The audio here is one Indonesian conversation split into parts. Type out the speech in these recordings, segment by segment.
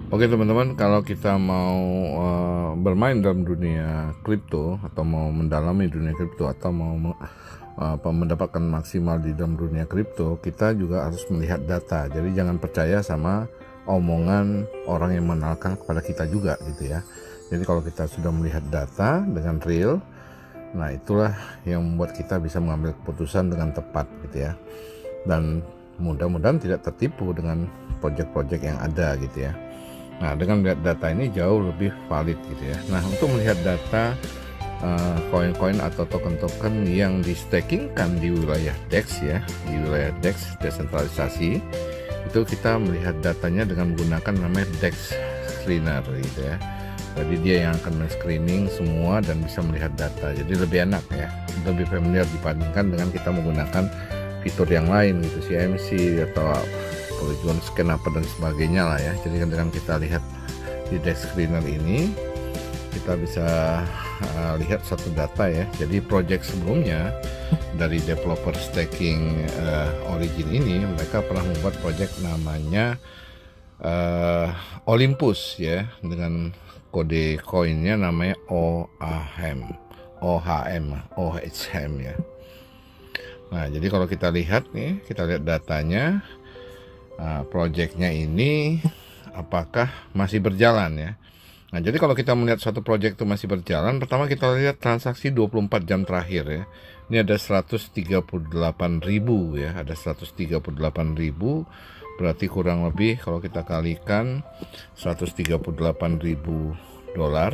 Oke teman-teman, kalau kita mau bermain dalam dunia kripto atau mau mendalami dunia kripto atau mau mendapatkan maksimal di dalam dunia kripto, kita juga harus melihat data. Jadi jangan percaya sama omongan orang yang mengenalkan kepada kita juga gitu ya. Jadi kalau kita sudah melihat data dengan real, nah itulah yang membuat kita bisa mengambil keputusan dengan tepat gitu ya. Dan mudah-mudahan tidak tertipu dengan proyek-proyek yang ada gitu ya. Nah, dengan melihat data ini jauh lebih valid gitu ya. Nah, untuk melihat data koin-koin atau token-token yang di stakingkan di wilayah DEX ya, di wilayah DEX desentralisasi, itu kita melihat datanya dengan menggunakan namanya DEX Screener gitu ya. Jadi dia yang akan men-screening semua dan bisa melihat data. Jadi lebih enak ya, lebih familiar dibandingkan dengan kita menggunakan fitur yang lain gitu, CMC atau Polygon scan apa dan sebagainya lah ya. Jadi dengan kita lihat di DEX Screener ini, kita bisa lihat satu data ya. Jadi project sebelumnya dari developer staking Origin ini, mereka pernah membuat project namanya Olympus ya, dengan kode koinnya namanya OHM ya. Nah, jadi kalau kita lihat nih, kita lihat datanya. Projectnya ini apakah masih berjalan ya. Nah, jadi kalau kita melihat suatu project itu masih berjalan, pertama kita lihat transaksi 24 jam terakhir ya. Ini ada 138.000 ya, ada 138.000, berarti kurang lebih kalau kita kalikan 138.000 dolar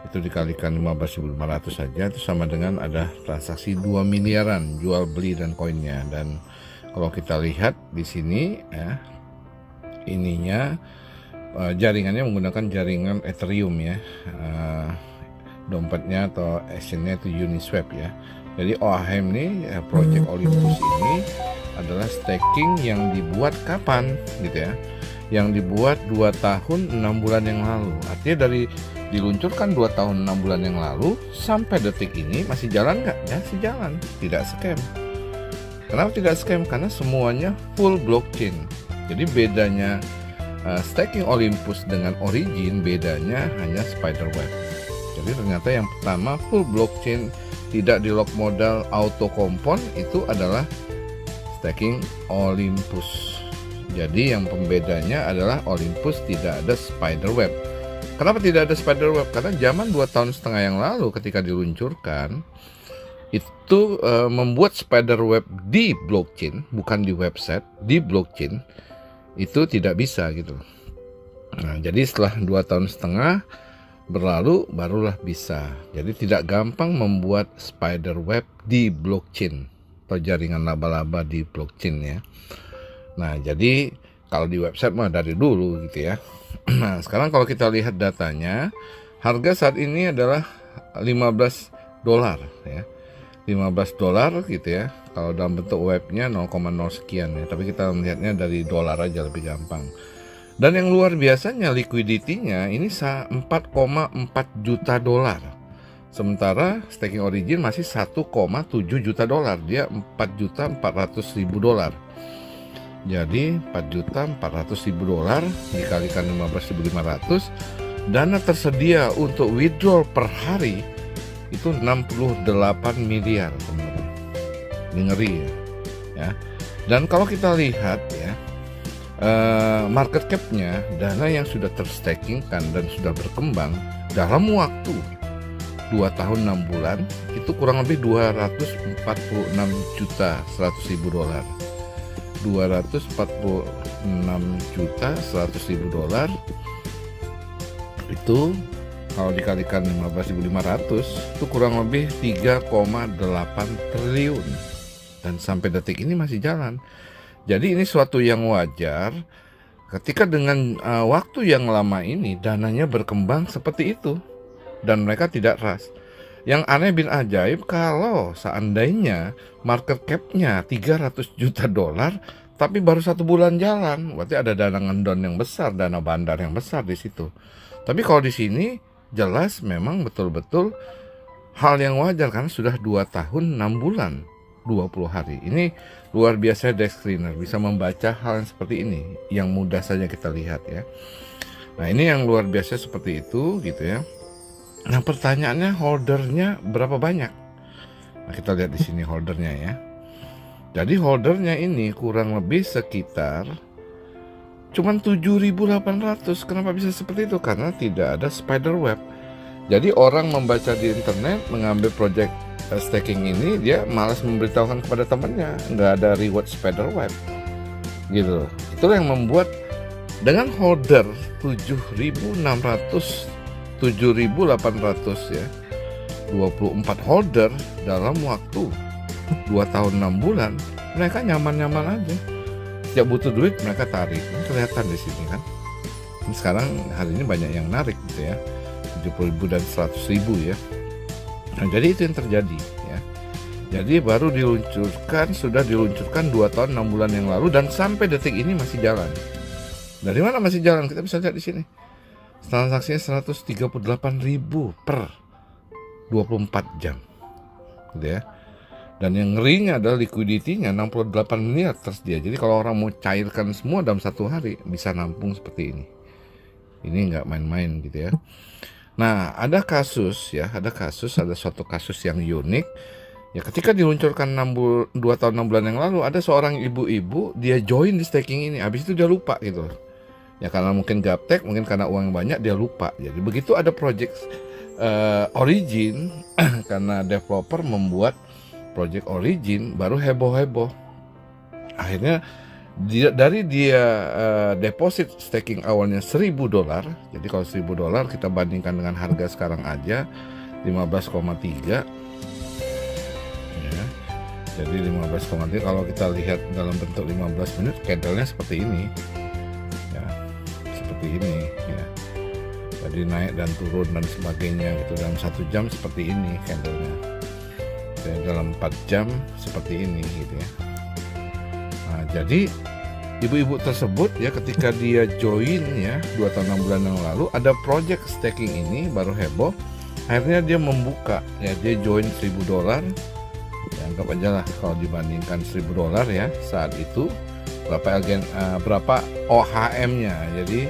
itu dikalikan 15.500 saja, itu sama dengan ada transaksi 2 miliaran jual beli dan koinnya. Dan kalau kita lihat di sini ya, ininya jaringannya menggunakan jaringan Ethereum ya, dompetnya atau exchange-nya itu Uniswap ya. Jadi OHM ini Project Olympus ini adalah staking yang dibuat kapan gitu ya, yang dibuat 2 tahun 6 bulan yang lalu. Artinya dari diluncurkan 2 tahun 6 bulan yang lalu sampai detik ini masih jalan nggak? Ya, masih jalan, tidak scam. Kenapa tidak scam? Karena semuanya full blockchain. Jadi bedanya staking Olympus dengan Origin, bedanya hanya spiderweb. Jadi ternyata yang pertama full blockchain, tidak di lock modal, auto kompon, itu adalah staking Olympus. Jadi yang pembedanya adalah Olympus tidak ada spiderweb. Kenapa tidak ada spiderweb? Karena zaman 2 tahun setengah yang lalu ketika diluncurkan, itu membuat spiderweb di blockchain, bukan di website, di blockchain itu tidak bisa gitu. Nah, jadi setelah 2 tahun setengah berlalu barulah bisa. Jadi tidak gampang membuat spiderweb di blockchain atau jaringan laba-laba di blockchain ya. Nah, jadi kalau di website mah dari dulu gitu ya. Nah, sekarang kalau kita lihat datanya, harga saat ini adalah 15 dolar ya. 15 dolar gitu ya. Kalau dalam bentuk webnya 0,0 sekian ya. Tapi kita melihatnya dari dolar aja lebih gampang. Dan yang luar biasanya liquidity-nya ini 4,4 juta dolar. Sementara staking Origin masih 1,7 juta dolar. Dia 4.400.000 dolar. Jadi 4.400.000 dolar dikalikan 15.500, dana tersedia untuk withdraw per hari itu 68 miliar teman-teman. Ini ngeri ya. Dan kalau kita lihat ya, market cap-nya, dana yang sudah terstakingkan dan sudah berkembang dalam waktu 2 tahun 6 bulan itu kurang lebih 246 juta 100.000 dolar. 246 juta 100.000 dolar itu kalau dikalikan 15.500 itu kurang lebih 3,8 triliun, dan sampai detik ini masih jalan. Jadi ini suatu yang wajar ketika dengan waktu yang lama ini dananya berkembang seperti itu dan mereka tidak ras. Yang aneh bin ajaib, kalau seandainya market cap-nya 300 juta dolar tapi baru 1 bulan jalan, berarti ada dana ngendon yang besar, dana bandar yang besar di situ. Tapi kalau di sini jelas memang betul-betul hal yang wajar karena sudah 2 tahun 6 bulan 20 hari. Ini luar biasa DEX Screener bisa membaca hal yang seperti ini, yang mudah saja kita lihat ya. Nah, ini yang luar biasa seperti itu gitu ya. Nah, pertanyaannya holdernya berapa banyak? Nah, kita lihat di sini holdernya ya. Jadi holdernya ini kurang lebih sekitar cuman 7.800. Kenapa bisa seperti itu? Karena tidak ada spider web. Jadi orang membaca di internet, mengambil project staking ini, dia malas memberitahukan kepada temannya, nggak ada reward spider web gitu. Itulah yang membuat dengan holder 7.600, 7.800 ya, 24 holder dalam waktu 2 tahun 6 bulan, mereka nyaman-nyaman aja. Setiap butuh duit mereka tarik. Ini kelihatan di sini kan. Ini sekarang hari ini banyak yang narik gitu ya, 70.000 dan 100.000 ya. Nah, jadi itu yang terjadi ya. Jadi baru sudah diluncurkan 2 tahun 6 bulan yang lalu, dan sampai detik ini masih jalan. Dari mana masih jalan? Kita bisa lihat di sini. Transaksinya 138.000 per 24 jam. Gitu ya. Dan yang ngerinya adalah liquidity-nya 68 miliar tersedia. Jadi kalau orang mau cairkan semua dalam 1 hari, bisa nampung seperti ini. Ini nggak main-main gitu ya. Nah, ada suatu kasus yang unik. Ya, ketika diluncurkan 2 tahun 6 bulan yang lalu, ada seorang ibu-ibu, dia join di staking ini. Habis itu dia lupa gitu. Ya, karena mungkin gaptek, mungkin karena uang yang banyak, dia lupa. Jadi begitu ada project origin, karena developer membuat project origin, baru heboh-heboh. Akhirnya dari dia deposit staking awalnya $1.000. Jadi kalau $1.000 kita bandingkan dengan harga sekarang aja 15,3 ya. Jadi 15,3 kalau kita lihat dalam bentuk 15 menit, candlenya seperti ini ya, seperti ini ya. Jadi naik dan turun dan sebagainya gitu. Dalam 1 jam seperti ini candlenya. Dalam 4 jam seperti ini gitu ya. Nah, jadi ibu-ibu tersebut ya, ketika dia join ya 2 tahun 6 bulan yang lalu, ada project staking ini baru heboh. Akhirnya dia membuka ya, dia join $1.000 ya, anggap aja lah kalau dibandingkan $1.000 ya saat itu berapa OHM-nya. Jadi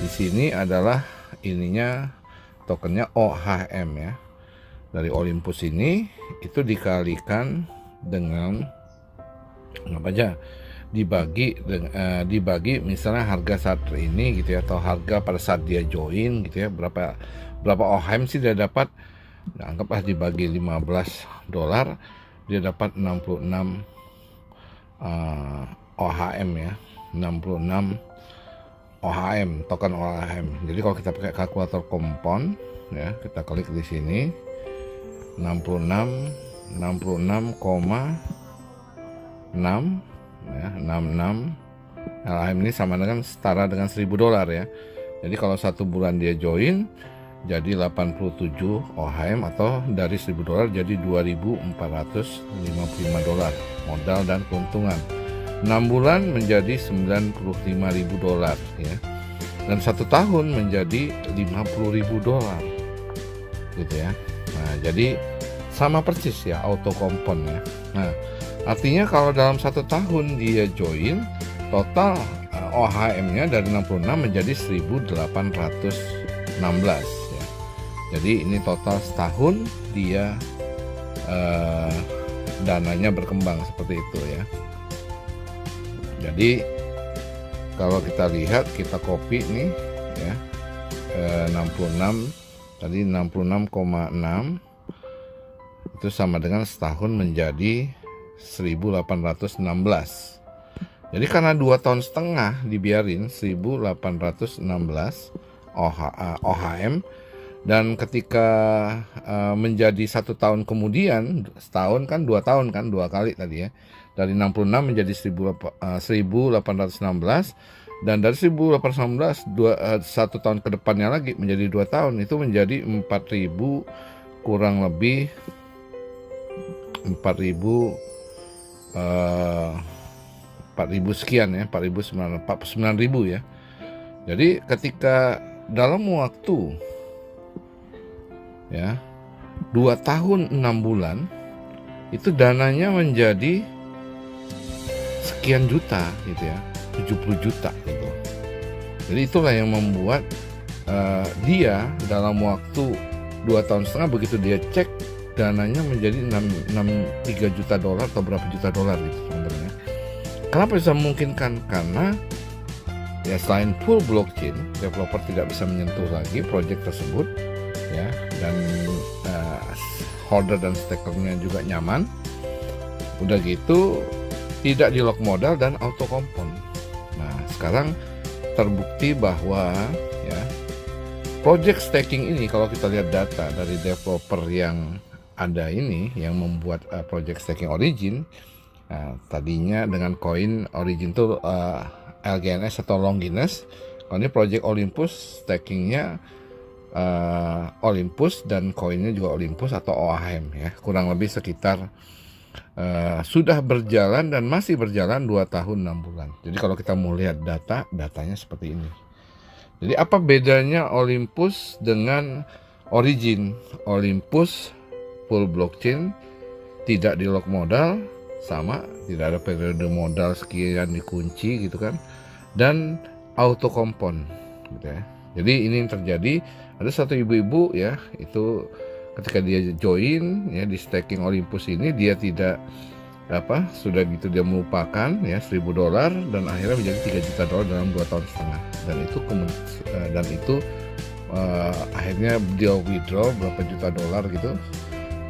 di sini adalah ininya, tokennya OHM ya. Dari Olympus ini itu dikalikan dengan apa aja, dibagi misalnya harga saat ini gitu ya, atau harga pada saat dia join gitu ya, berapa OHM sih dia dapat. Nah, anggaplah dibagi $15, dia dapat 66 OHM ya, 66 OHM, token OHM. Jadi kalau kita pakai kalkulator kompon ya, kita klik di sini 66,6 ya, 66 LHM ini sama dengan setara dengan $1.000 ya. Jadi kalau 1 bulan dia join jadi 87 OHM, atau dari $1.000 jadi $2.455 modal dan keuntungan. 6 bulan menjadi $95.000 ya. Dan 1 tahun menjadi $50.000 gitu ya. Nah, jadi sama persis ya, auto kompon ya. Nah, artinya kalau dalam 1 tahun dia join, total OHM-nya dari 66 menjadi 1.816 ya. Jadi ini total setahun dia dananya berkembang seperti itu ya. Jadi kalau kita lihat, kita copy nih ya, 66 tadi 66,6 itu sama dengan setahun menjadi 1.816. Jadi karena 2 tahun setengah dibiarin 1.816 OHM, dan ketika menjadi 1 tahun kemudian, setahun kan 2 tahun kan, 2 kali tadi ya, dari 66 menjadi 1.816, dan dari 1.816 1 tahun ke depannya lagi menjadi 2 tahun, itu menjadi 4.000 kurang lebih 4.000 sekian ya, 49.000 ya. Jadi ketika dalam waktu ya 2 tahun 6 bulan itu dananya menjadi sekian juta gitu ya, 70 juta gitu. Jadi itulah yang membuat dia dalam waktu 2,5 tahun begitu dia cek, dananya menjadi 3 juta dolar atau berapa juta dolar gitu sebenarnya. Kenapa bisa memungkinkan? Karena ya selain full blockchain, developer tidak bisa menyentuh lagi project tersebut ya, dan holder dan stakernya juga nyaman. Udah gitu tidak di lock modal dan auto compone. Nah, sekarang terbukti bahwa ya project staking ini, kalau kita lihat data dari developer yang ada ini yang membuat project staking Origin, tadinya dengan koin Origin itu LGNS atau Longinus. Kalau ini project Olympus, stakingnya Olympus dan koinnya juga Olympus atau OAHM ya, kurang lebih sekitar sudah berjalan dan masih berjalan 2 tahun 6 bulan. Jadi kalau kita mau lihat datanya seperti ini. Jadi apa bedanya Olympus dengan Origin? Olympus full blockchain, tidak di lock modal, sama, tidak ada periode modal sekian dikunci gitu kan, dan auto compone gitu ya. Jadi ini yang terjadi, ada satu ibu-ibu ya, itu ketika dia join ya di staking Olympus ini, dia tidak sudah gitu dia melupakan ya $1.000 dan akhirnya menjadi 3 juta dolar dalam 2,5 tahun, dan itu akhirnya dia withdraw berapa juta dolar gitu,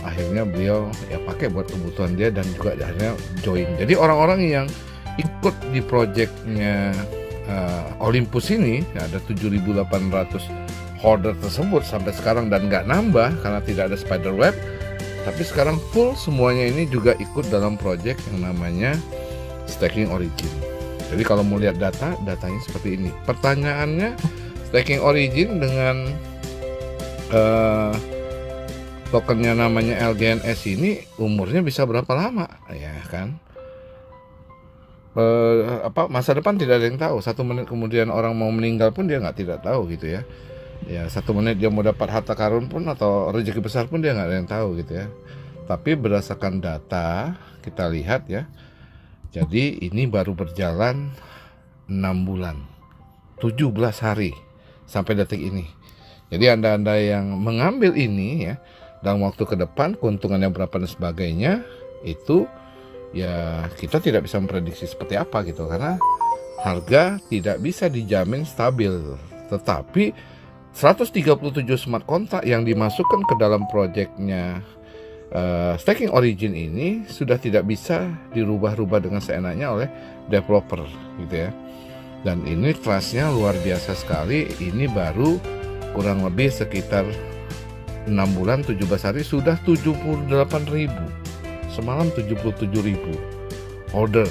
akhirnya beliau ya pakai buat kebutuhan dia dan juga akhirnya join. Jadi orang-orang yang ikut di projectnya Olympus ini ya, ada 7.800 holder tersebut sampai sekarang dan nggak nambah karena tidak ada spider web. Tapi sekarang full semuanya ini juga ikut dalam project yang namanya staking Origin. Jadi kalau mau lihat datanya seperti ini. Pertanyaannya, staking Origin dengan tokennya namanya LGNS ini umurnya bisa berapa lama ya kan? Masa depan tidak ada yang tahu. 1 menit kemudian orang mau meninggal pun dia tidak tahu gitu ya. Ya 1 menit dia mau dapat harta karun pun atau rezeki besar pun dia nggak ada yang tahu gitu ya. Tapi berdasarkan data kita lihat ya, jadi ini baru berjalan 6 bulan 17 hari sampai detik ini. Jadi anda yang mengambil ini ya dalam waktu ke depan, keuntungannya berapa dan sebagainya, itu ya kita tidak bisa memprediksi seperti apa gitu, karena harga tidak bisa dijamin stabil. Tetapi 137 smart contract yang dimasukkan ke dalam projectnya staking Origin ini sudah tidak bisa dirubah-rubah dengan seenaknya oleh developer gitu ya. Dan ini trustnya luar biasa sekali. Ini baru kurang lebih sekitar 6 bulan 17 hari sudah 78.000, semalam 77.000 order.